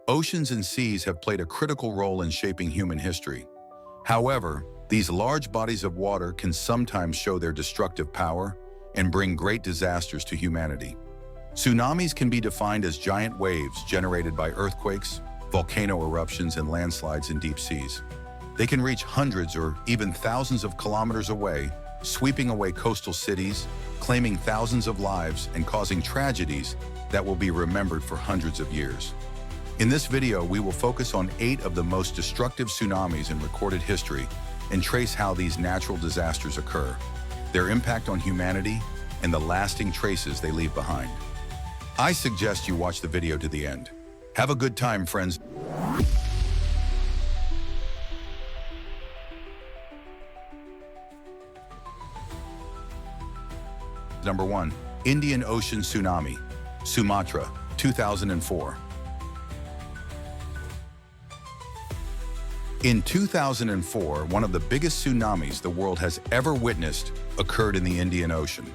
Oceans and seas have played a critical role in shaping human history. However, these large bodies of water can sometimes show their destructive power and bring great disasters to humanity. Tsunamis can be defined as giant waves generated by earthquakes, volcano eruptions, and landslides in deep seas. They can reach hundreds or even thousands of kilometers away, sweeping away coastal cities, claiming thousands of lives, and causing tragedies that will be remembered for hundreds of years. In this video, we will focus on 8 of the most destructive tsunamis in recorded history and trace how these natural disasters occur, their impact on humanity, and the lasting traces they leave behind. I suggest you watch the video to the end. Have a good time, friends. Number 1. Indian Ocean Tsunami, Sumatra, 2004. In 2004, one of the biggest tsunamis the world has ever witnessed occurred in the Indian Ocean.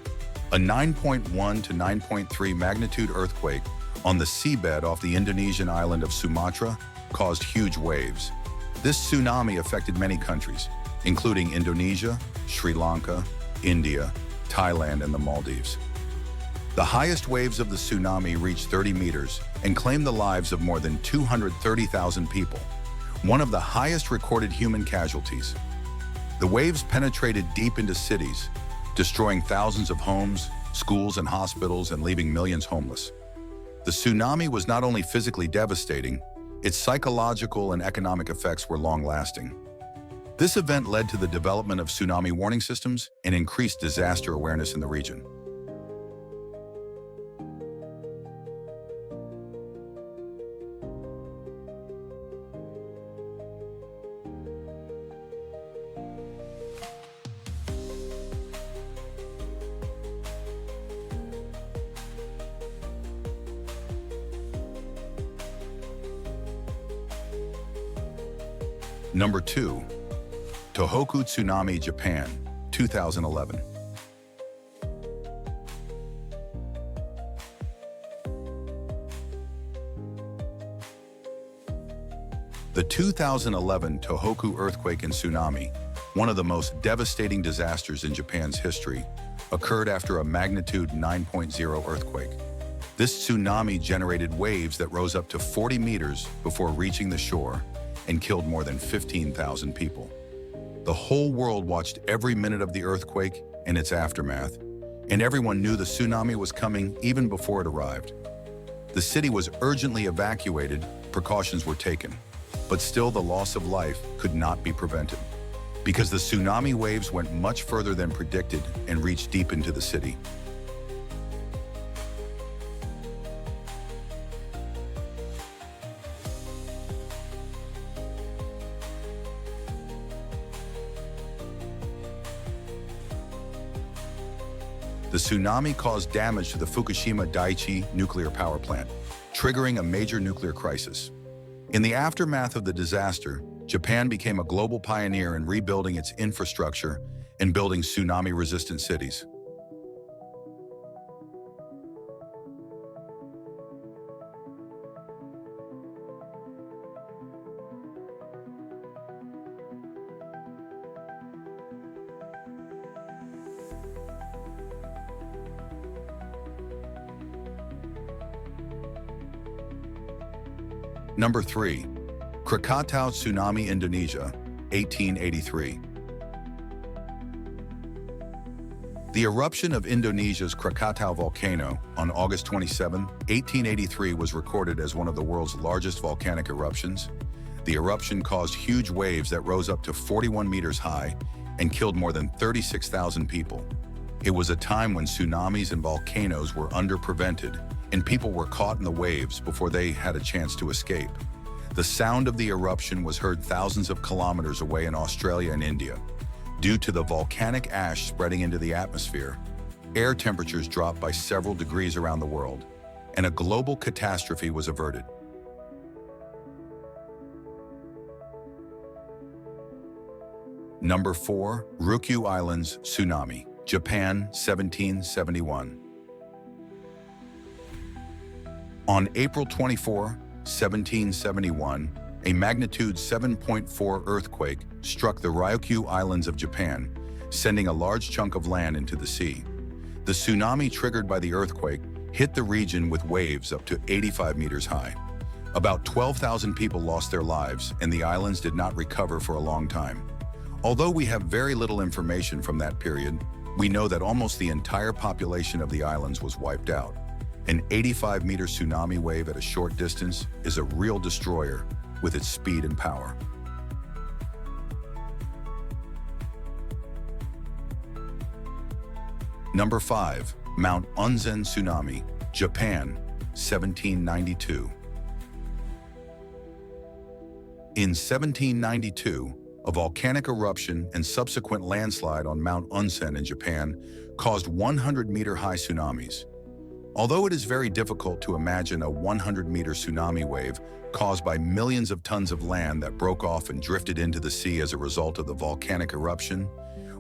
A 9.1 to 9.3 magnitude earthquake on the seabed off the Indonesian island of Sumatra caused huge waves. This tsunami affected many countries, including Indonesia, Sri Lanka, India, Thailand, and the Maldives. The highest waves of the tsunami reached 30 meters and claimed the lives of more than 230,000 people, one of the highest recorded human casualties. The waves penetrated deep into cities, destroying thousands of homes, schools, and hospitals, and leaving millions homeless. The tsunami was not only physically devastating, its psychological and economic effects were long-lasting. This event led to the development of tsunami warning systems and increased disaster awareness in the region. Number 2. Tohoku Tsunami, Japan, 2011. The 2011 Tohoku earthquake and tsunami, one of the most devastating disasters in Japan's history, occurred after a magnitude 9.0 earthquake. This tsunami generated waves that rose up to 40 meters before reaching the shore and killed more than 15,000 people. The whole world watched every minute of the earthquake and its aftermath, and everyone knew the tsunami was coming even before it arrived. The city was urgently evacuated, precautions were taken, but still the loss of life could not be prevented, because the tsunami waves went much further than predicted and reached deep into the city. The tsunami caused damage to the Fukushima Daiichi nuclear power plant, triggering a major nuclear crisis. In the aftermath of the disaster, Japan became a global pioneer in rebuilding its infrastructure and building tsunami-resistant cities. Number 3. Krakatau Tsunami, Indonesia, 1883. The eruption of Indonesia's Krakatau volcano on August 27, 1883 was recorded as one of the world's largest volcanic eruptions. The eruption caused huge waves that rose up to 41 meters high and killed more than 36,000 people. It was a time when tsunamis and volcanoes were under-prevented, and people were caught in the waves before they had a chance to escape. The sound of the eruption was heard thousands of kilometers away in Australia and India. Due to the volcanic ash spreading into the atmosphere, air temperatures dropped by several degrees around the world, and a global catastrophe was averted. Number 4. Ryukyu Islands Tsunami, Japan, 1771. On April 24, 1771, a magnitude 7.4 earthquake struck the Ryukyu Islands of Japan, sending a large chunk of land into the sea. The tsunami triggered by the earthquake hit the region with waves up to 85 meters high. About 12,000 people lost their lives, and the islands did not recover for a long time. Although we have very little information from that period, we know that almost the entire population of the islands was wiped out. An 85-meter tsunami wave at a short distance is a real destroyer with its speed and power. Number 5. Mount Unzen Tsunami, Japan, 1792. In 1792, a volcanic eruption and subsequent landslide on Mount Unzen in Japan caused 100-meter-high tsunamis. Although it is very difficult to imagine a 100-meter tsunami wave caused by millions of tons of land that broke off and drifted into the sea as a result of the volcanic eruption,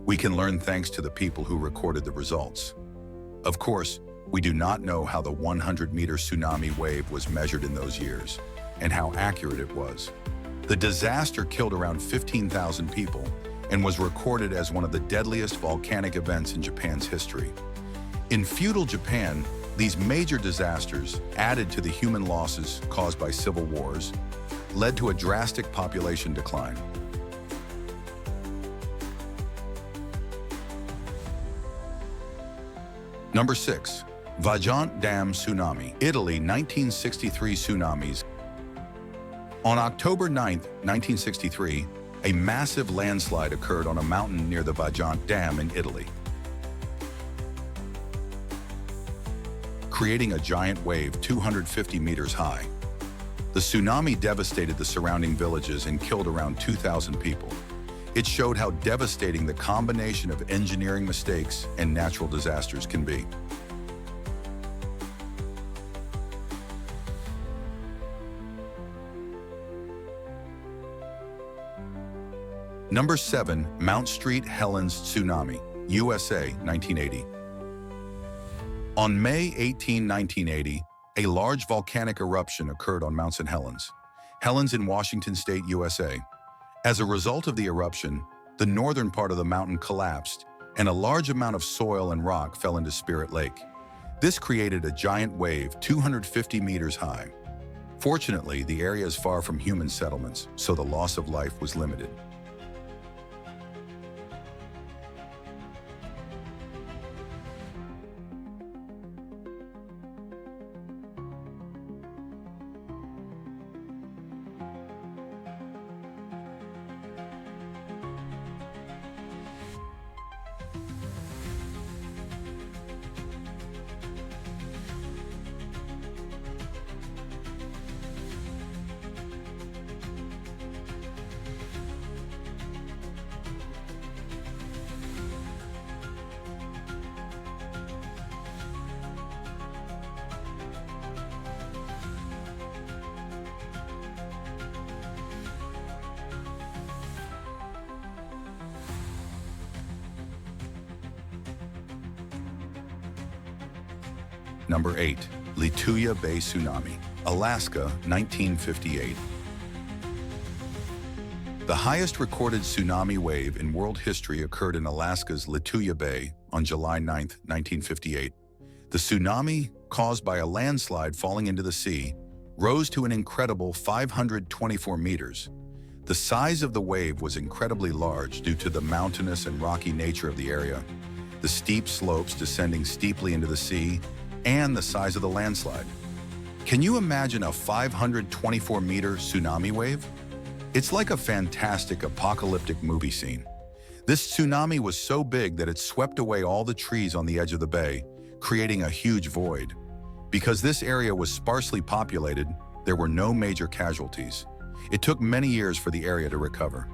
we can learn thanks to the people who recorded the results. Of course, we do not know how the 100-meter tsunami wave was measured in those years and how accurate it was. The disaster killed around 15,000 people and was recorded as one of the deadliest volcanic events in Japan's history. In feudal Japan, these major disasters, added to the human losses caused by civil wars, led to a drastic population decline. Number 6. Vajont Dam Tsunami, Italy, 1963 tsunamis. On October 9, 1963, a massive landslide occurred on a mountain near the Vajont Dam in Italy, creating a giant wave 250 meters high. The tsunami devastated the surrounding villages and killed around 2,000 people. It showed how devastating the combination of engineering mistakes and natural disasters can be. Number 7. Mount St. Helens Tsunami, USA, 1980. On May 18, 1980, a large volcanic eruption occurred on Mount St. Helens in Washington State, USA. As a result of the eruption, the northern part of the mountain collapsed, and a large amount of soil and rock fell into Spirit Lake. This created a giant wave 250 meters high. Fortunately, the area is far from human settlements, so the loss of life was limited. Number 8. Lituya Bay Tsunami, Alaska, 1958. The highest recorded tsunami wave in world history occurred in Alaska's Lituya Bay on July 9, 1958. The tsunami, caused by a landslide falling into the sea, rose to an incredible 524 meters. The size of the wave was incredibly large due to the mountainous and rocky nature of the area, the steep slopes descending steeply into the sea, and the size of the landslide. Can you imagine a 524-meter tsunami wave? It's like a fantastic apocalyptic movie scene. This tsunami was so big that it swept away all the trees on the edge of the bay, creating a huge void. Because this area was sparsely populated, there were no major casualties. It took many years for the area to recover.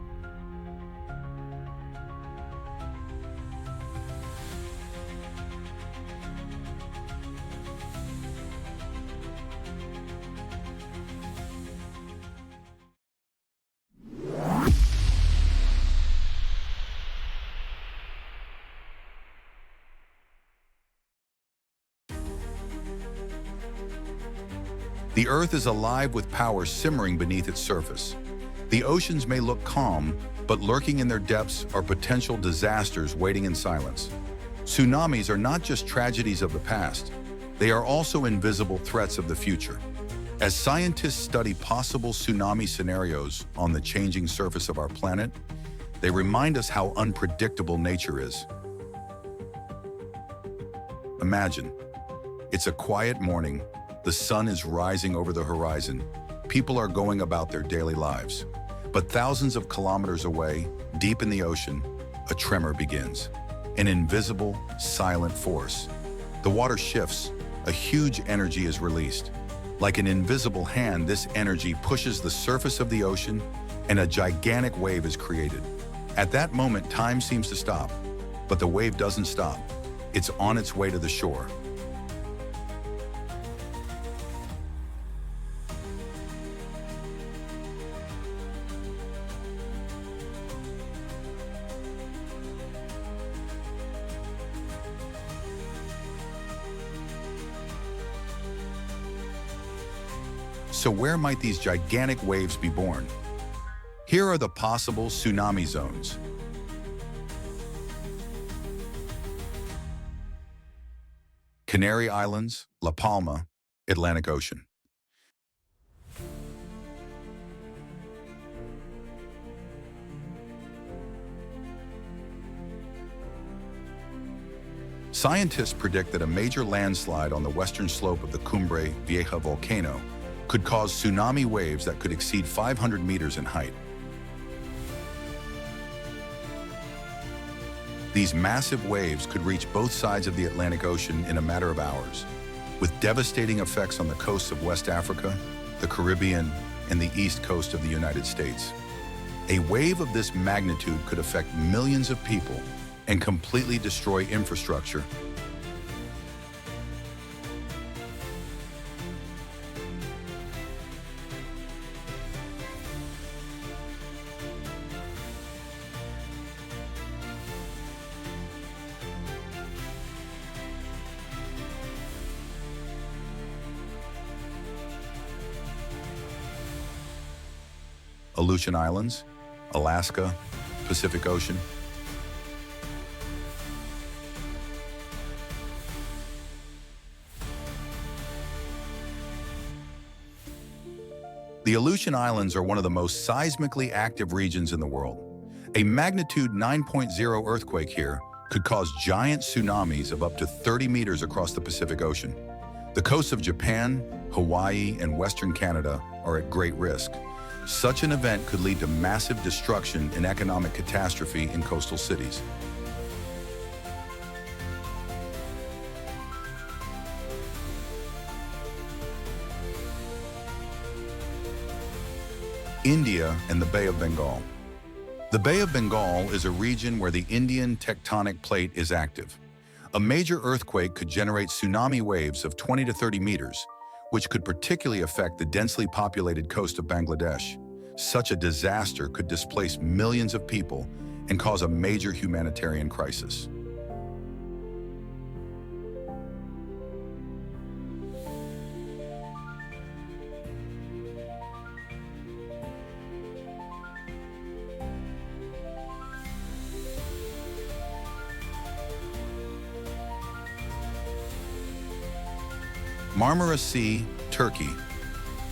The Earth is alive with power simmering beneath its surface. The oceans may look calm, but lurking in their depths are potential disasters waiting in silence. Tsunamis are not just tragedies of the past, they are also invisible threats of the future. As scientists study possible tsunami scenarios on the changing surface of our planet, they remind us how unpredictable nature is. Imagine, it's a quiet morning, the sun is rising over the horizon, people are going about their daily lives. But thousands of kilometers away, deep in the ocean, a tremor begins. An invisible, silent force. The water shifts, a huge energy is released. Like an invisible hand, this energy pushes the surface of the ocean and a gigantic wave is created. At that moment, time seems to stop, but the wave doesn't stop. It's on its way to the shore. So where might these gigantic waves be born? Here are the possible tsunami zones. Canary Islands, La Palma, Atlantic Ocean. Scientists predict that a major landslide on the western slope of the Cumbre Vieja volcano could cause tsunami waves that could exceed 500 meters in height. These massive waves could reach both sides of the Atlantic Ocean in a matter of hours, with devastating effects on the coasts of West Africa, the Caribbean, and the east coast of the United States. A wave of this magnitude could affect millions of people and completely destroy infrastructure. Aleutian Islands, Alaska, Pacific Ocean. The Aleutian Islands are one of the most seismically active regions in the world. A magnitude 9.0 earthquake here could cause giant tsunamis of up to 30 meters across the Pacific Ocean. The coasts of Japan, Hawaii, and Western Canada are at great risk. Such an event could lead to massive destruction and economic catastrophe in coastal cities. India and the Bay of Bengal. The Bay of Bengal is a region where the Indian tectonic plate is active. A major earthquake could generate tsunami waves of 20 to 30 meters, which could particularly affect the densely populated coast of Bangladesh. Such a disaster could displace millions of people and cause a major humanitarian crisis. Marmara Sea, Turkey.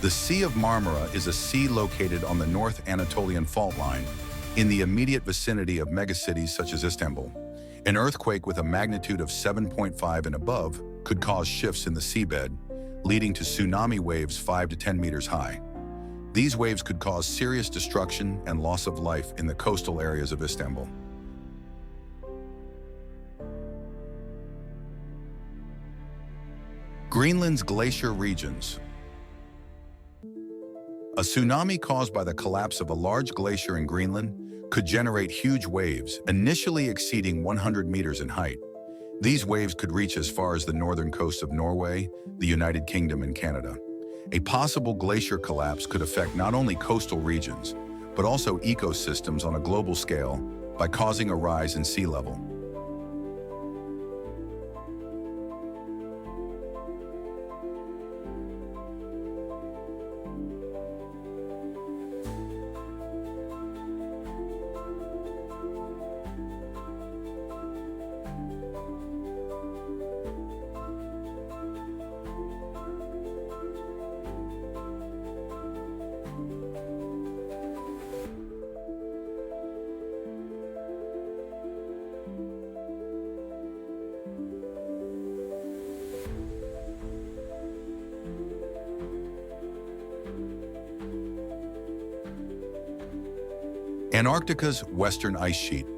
The Sea of Marmara is a sea located on the North Anatolian fault line in the immediate vicinity of megacities such as Istanbul. An earthquake with a magnitude of 7.5 and above could cause shifts in the seabed, leading to tsunami waves 5 to 10 meters high. These waves could cause serious destruction and loss of life in the coastal areas of Istanbul. Greenland's glacier regions. A tsunami caused by the collapse of a large glacier in Greenland could generate huge waves, initially exceeding 100 meters in height. These waves could reach as far as the northern coast of Norway, the United Kingdom, and Canada. A possible glacier collapse could affect not only coastal regions, but also ecosystems on a global scale by causing a rise in sea level. Antarctica's western ice sheet.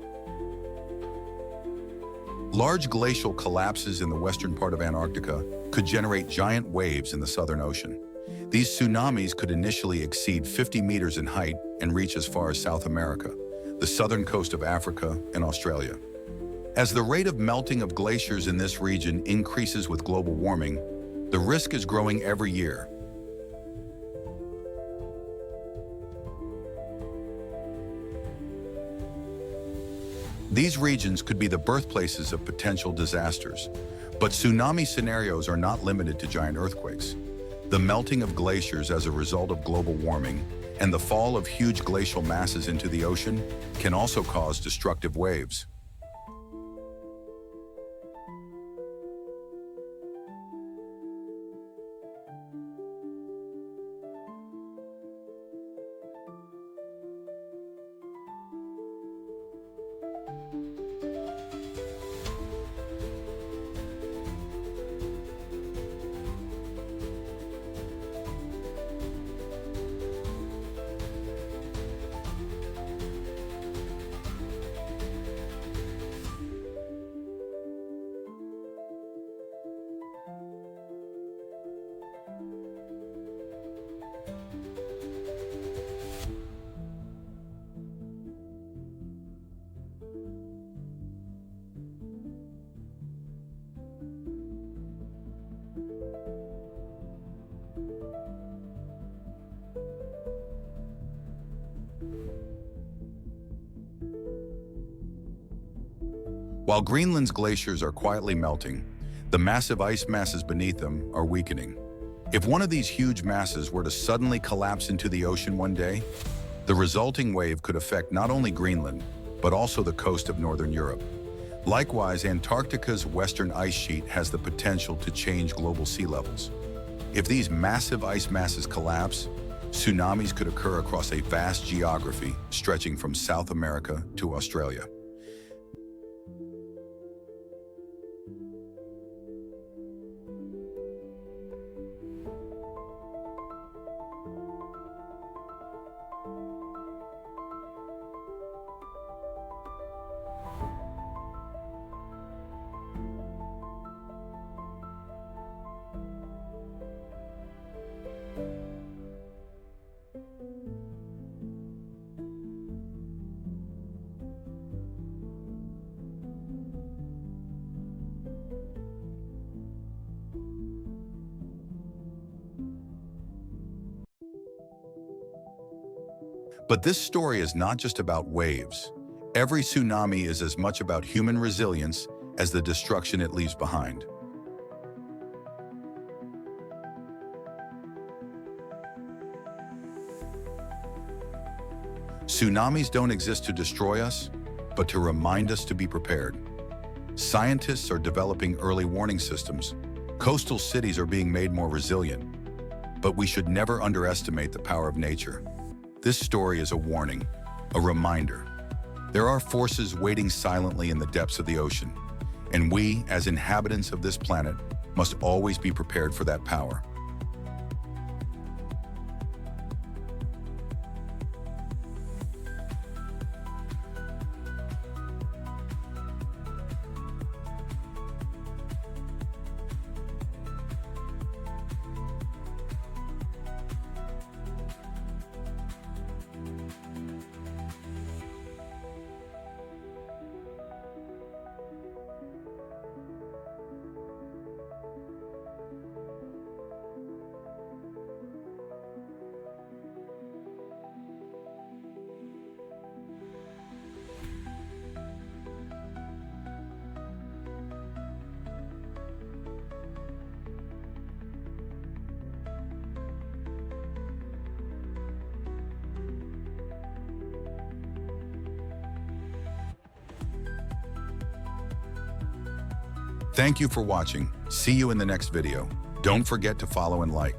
Large glacial collapses in the western part of Antarctica could generate giant waves in the Southern Ocean. These tsunamis could initially exceed 50 meters in height and reach as far as South America, the southern coast of Africa, and Australia. As the rate of melting of glaciers in this region increases with global warming, the risk is growing every year. These regions could be the birthplaces of potential disasters, but tsunami scenarios are not limited to giant earthquakes. The melting of glaciers as a result of global warming and the fall of huge glacial masses into the ocean can also cause destructive waves. While Greenland's glaciers are quietly melting, the massive ice masses beneath them are weakening. If one of these huge masses were to suddenly collapse into the ocean one day, the resulting wave could affect not only Greenland, but also the coast of northern Europe. Likewise, Antarctica's western ice sheet has the potential to change global sea levels. If these massive ice masses collapse, tsunamis could occur across a vast geography stretching from South America to Australia. But this story is not just about waves. Every tsunami is as much about human resilience as the destruction it leaves behind. Tsunamis don't exist to destroy us, but to remind us to be prepared. Scientists are developing early warning systems. Coastal cities are being made more resilient. But we should never underestimate the power of nature. This story is a warning, a reminder. There are forces waiting silently in the depths of the ocean, and we, as inhabitants of this planet, must always be prepared for that power. Thank you for watching. See you in the next video. Don't forget to follow and like.